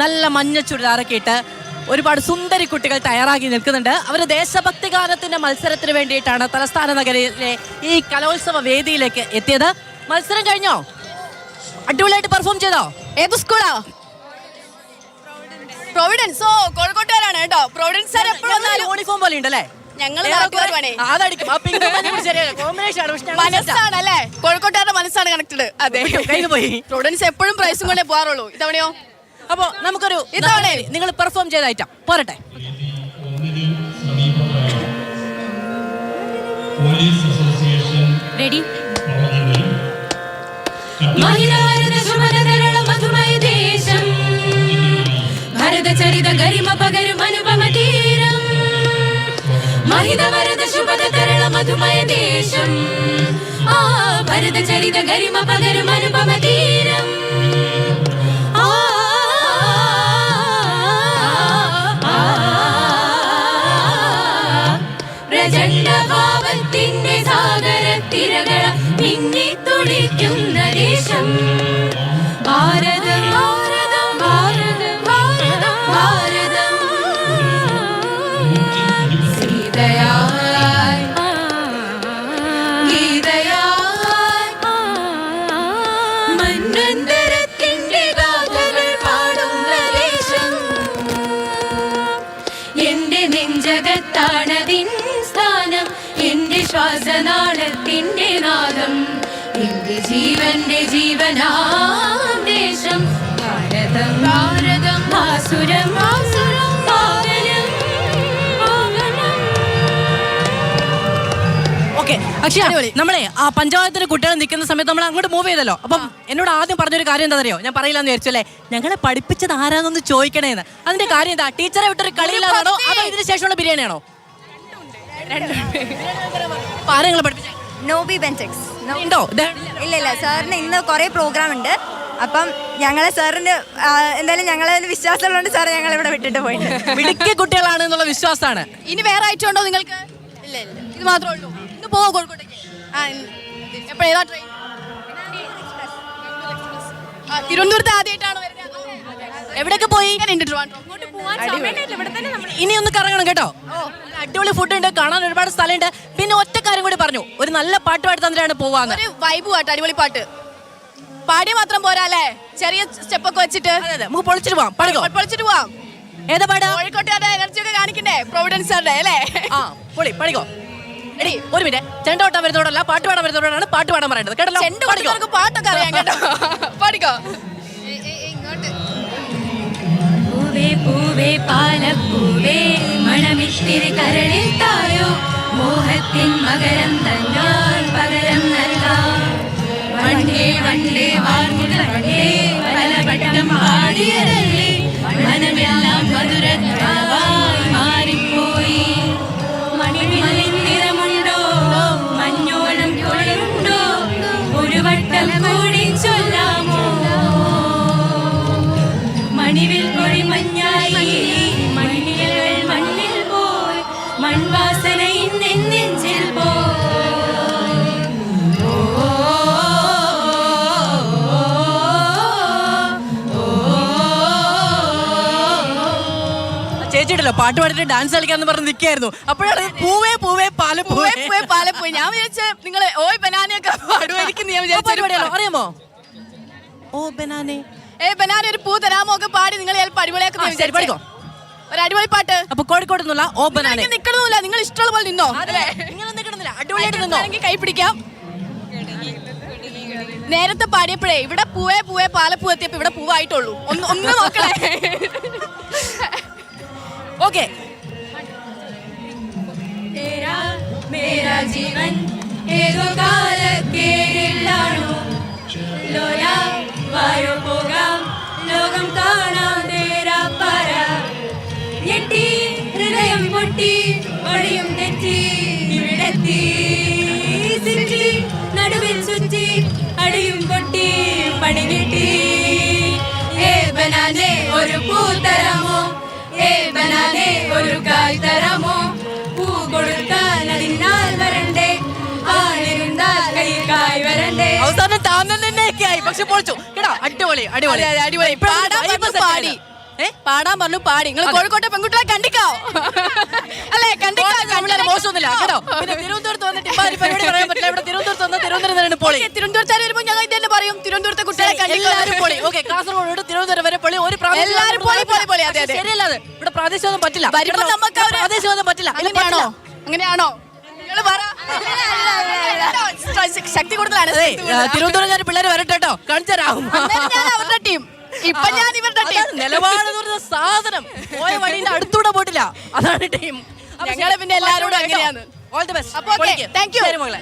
നല്ല മഞ്ഞ ചുരിദാറൊക്കെ ഇട്ട് ഒരുപാട് സുന്ദരി കുട്ടികൾ തയ്യാറാക്കി നിൽക്കുന്നുണ്ട്. അവർ ദേശഭക്തി ഗാനത്തിന്റെ മത്സരത്തിന് വേണ്ടിയിട്ടാണ് തലസ്ഥാന നഗരയിലെ ഈ കലോത്സവ വേദിയിലേക്ക് എത്തിയത്. മത്സരം കഴിഞ്ഞോ? അടിപൊളിയായിട്ട് പെർഫോം ചെയ്തോ? ഏത് സ്കൂളാ? പ്രൊവിഡൻസ്. ഓ, കോഴിക്കോട്ടുകാരാണ് കേട്ടോ. പ്രൊവിഡൻസ് യൂണിഫോം പോലെ ഉണ്ടല്ലേ? മനസ്സാണല്ലേ, കോഴിക്കോട്ടുകാരുടെ മനസ്സാണ് കണക്റ്റഡ്. അതെ, പോയി. പ്രൊവിഡൻസ് എപ്പോഴും പ്രൈസും കൊണ്ടേ പോകാറുള്ളൂ. ഇത്തവണയോ? അപ്പൊ നമുക്കൊരു ഇതവണ നിങ്ങൾ പെർഫോം ചെയ്ത ഐറ്റം പോരട്ടെ. റെഡി? ഭരതചരിത ഗരിമ പകരും അനുപമ തീരം, മഹിതവരദ ശുഭദ തരള മധുമയ ദേശം. ആ ഭരതചരിത ഗരിമ പകരും അനുപമ തീരം. പ്രചണ്ഡഭാവത്തിന്റെ സാഗരത്തിരകള മിന്നി തുടിക്കുന്ന ദേശം ഭാരതം. ഭാരതം ഭാരതം ഭാരതം ഭാരതം. സീതയായി ഗീതയായി മന്വന്തരത്തിന്റെ ഗാഥകൾ പാടുന്ന ദേശം. എന്റെ നെഞ്ചകത്താണതിൻ സ്ഥാനം, എന്റെ ശ്വാസനാളത്തിന്റെ നാദം, എന്റെ ജീവന്റെ ജീവനാം ദേശം ഭാരതം. ഭാരതം ആസുരം ആസുരം പാവനം പാവനം. ഓക്കെ അക്ഷയ, നമ്മളെ ആ പഞ്ചായത്തിന് കുട്ടികൾ നിൽക്കുന്ന സമയത്ത് നമ്മൾ അങ്ങോട്ട് മൂവ് ചെയ്തല്ലോ. അപ്പം എന്നോട് ആദ്യം പറഞ്ഞൊരു കാര്യം എന്താ അറിയോ? ഞാൻ പറയില്ലെന്ന് വിചാരിച്ചു അല്ലേ? ഞങ്ങളെ പഠിപ്പിച്ചത് ആരാന്നൊന്ന് ചോദിക്കണേന്ന്. അതിന്റെ കാര്യം എന്താ? ടീച്ചറെ വിട്ടൊരു കളിയില്ലാതാണോ അതോ ഇതിന് ശേഷമുള്ള ബിരിയാണിയാണോ? ആരെങ്കിലും പഠിപ്പിച്ച നോബി ബെൻറ്റെക്സ് ഉണ്ടോ? ഇല്ല, സാറിന് ഇന്ന് കുറേ പ്രോഗ്രാം ഉണ്ട്. അപ്പം ഞങ്ങളെ സാറിന് എന്തായാലും ഞങ്ങളെ വിശ്വാസമുള്ളതുകൊണ്ട് സാർ ഞങ്ങൾ ഇവിടെ വിട്ടിട്ട് പോയിട്ട് മിടുക്കിയ കുട്ടികളാണ് എന്നുള്ള വിശ്വാസമാണ്. ഇനി വേറെ ഐറ്റം ഉണ്ടോ നിങ്ങൾക്ക്? ഇല്ല, ഇത് മാത്രമേ ഉള്ളൂ. ഇന്ന് പോവോ കോഴിക്കോട്ടേക്ക്? എപ്പോഴേതാ ട്രെയിൻ? തിരുവനന്തപുരത്ത് ആദ്യമായിട്ടാണ് വരുന്നത്. എവിടെയൊക്കെ പോയി? ഇനി ഒന്ന് കറങ്ങണം കേട്ടോ. അടിപൊളി ഫുഡ് ഉണ്ട്, കാണാൻ ഒരുപാട് സ്ഥലമുണ്ട്. പിന്നെ ഒറ്റ കാര്യം കൂടി പറഞ്ഞു, ഒരു നല്ല പാട്ട് പാടി തന്നിട്ടാണ് പോവാന്ന്. ഒരു വൈബ് പാട്ട്, അടിപൊളി പാട്ട് പാടിയ മാത്രം പോരാ അല്ലേ? ചെറിയ സ്റ്റെപ്പൊക്കെ വെച്ചിട്ട് നമുക്ക് പൊളിച്ചിട്ട് പോവാം. പൊളിച്ചിട്ട് പോവാം. ഏതാ പാടാ? കോഴിക്കോട്ടുകാരുടെ എനർജി ഒക്കെ കാണിക്കണ്ടേ? പ്രൊവിഡൻസ് അല്ലേ? ആ പൊളി, പഠിക്കോ. എടി ഒരു മിനിറ്റ്, ചെണ്ട കൊട്ടാൻ വരുന്നതോടല്ല പാട്ട് പാടാൻ വരുന്നതോടാണ് പാട്ട് പാടാൻ പറയുന്നത് കേട്ടല്ലോ. ചെണ്ട പാട്ടൊക്കെ അറിയാം കേട്ടോ. പഠിക്കോ. പൂവേ പൂവേ പാലപ്പൂവേ മണമിത്തിരി കരളിൽ തായോ, മോഹത്തിൻ മകരം തന്നാൽ പകരം നൽകാം. വണ്ടേ വണ്ടേ വാർമുക വണ്ടേ പലവട്ടം പാടിയതല്ലേ, മനമെല്ലാം മധുരത്താവായി മാറിപ്പോയി. മണിമലിൻ നിറമുണ്ടോ, മഞ്ഞോളം കുളിരുണ്ടോ, ഒരു വട്ടം കൂടി ചൊല്ലാമോ. മണിവിൽ കൊടി മഞ്ഞായി മണ്ണികൾ മണ്ണിൽ പോയി, മൺവാസന നെഞ്ചിൽ പോയി. ചേച്ചിട്ടല്ലോ പാട്ട് പാടിട്ട് ഡാൻസ് കളിക്കാന്ന് പറഞ്ഞ് നിൽക്കായിരുന്നു. അപ്പോഴാണ് പൂവേ പൂവേ പാലപ്പൂവേ പാലപ്പൂവേ. ഞാൻ വിചാരിച്ച നിങ്ങള് ഓയ് ബനാനയൊക്കെ പാടുമായിരിക്കും. ഞാൻ വിചാരിച്ചു അറിയാമോ? ഓ ബനാനെ ബനാന ഒരു പൂ തരാമോ ഒക്കെ പാടി നിങ്ങൾ ചിലപ്പോൾ അടിപൊളിയാക്കി പഠിക്കോ. ഒരു അടിപൊളി പാട്ട്. അപ്പൊ കോഴിക്കോട് നിന്നുള്ള ഓ ബനാനെ നിക്കണമെന്നില്ല, നിങ്ങൾ ഇഷ്ടമുള്ള പോലെ നിന്നോ. അടിപൊളിയായിട്ട് നിന്നോ. കൈ പിടിക്കാം. നേരത്തെ പാടിയപ്പോഴേ ഇവിടെ പൂവേ പൂവേ പാലപ്പൂ എത്തിയപ്പോ ഇവിടെ പൂവായിട്ടുള്ളൂ. ഒന്ന് നോക്കണേ. ഓക്കെ. മേരാ ജീവൻ ഏതോ കാലക്കേരിലാണോ, ലോല വായോ പോകാം ലോകം കാണാം തേരാ പാര. ഞെട്ടി ഹൃദയം പൊട്ടി വഴിയും തെറ്റി ഇവിടെത്തി, സിറ്റി നടുവിൽ ചുറ്റി അടിയും പൊട്ടി പണി കിട്ടി. ഏ ബനാനെ ഒരു പൂ തരാമോ, ഏ ബനാനെ ഒരു കായ് തരാമോ, പൂ കൊടുക്കാൻ അതിനാൽ വരണ്ടേ, ആളിരുന്നാൽ കൈ കായ് വരണ്ടേ. അവസാനം താൻ തന്നെയൊക്കെ ആയി, പക്ഷെ പൊളിച്ചു കേട്ടോ. അടിപൊളി അടിപൊളി അടിപൊളി. പാടി പാടാൻ പറഞ്ഞു പാടി. നിങ്ങൾ കോഴിക്കോട്ടെ പെൺകുട്ടികളെ കണ്ടിക്കോ അല്ലേ? കണ്ടിക്കോ. മോശമൊന്നുമില്ല കേട്ടോ. പിന്നെ തിരുവനന്തപുരത്ത് വന്നിട്ട് ഇമ്മാതിരി പരിപാടി പറയാൻ പറ്റില്ല. ഇവിടെ തിരുവനന്തപുരത്ത് വന്ന് തിരുവനന്തപുരം പൊളി. തിരുവനന്തപുരത്താർ വരുമ്പോൾ ഞങ്ങൾ ഇതന്നെ പറയും, തിരുവനന്തപുരത്തെ കുട്ടികളെ കണ്ടിക്കോ. എല്ലാവരും പൊളി. ഓക്കെ, കാസർഗോഡ് തൊട്ട് തിരുവനന്തപുരം വരെ പൊളി. ഒരു എല്ലാവരും പൊളി, പൊളി, പൊളി. അതെ, അതെ. ശരിയല്ല അത്. ഇവിടെ പ്രാദേശികമൊന്നും പറ്റില്ല. വരുമ്പോ നമുക്ക് അവര് പ്രാദേശികമൊന്നും പറ്റില്ല. അങ്ങനെയാണോ? അങ്ങനെയാണോ? നിങ്ങൾ പറ. ശക്തി കൂടുതലാണ്. തിരുവനന്തപുരം പിള്ളേർ വരട്ടെ കേട്ടോ, കാണിച്ചരാവും. ഞാൻ അവരുടെ ടീം, ഇപ്പൊ ഞാൻ ഇവരുടെ ടീം. നിലപാട് എന്ന് പറഞ്ഞ സാധനം പോയ വഴിന്റെ അടുത്തൂടെ പോയിട്ടില്ല. അതാണ് ടീം. ഞങ്ങള് പിന്നെ എല്ലാവരോടും അങ്ങനെയാണ്. All the best. അപ്പൊ ഓക്കെ, താങ്ക് യു. മകളെ.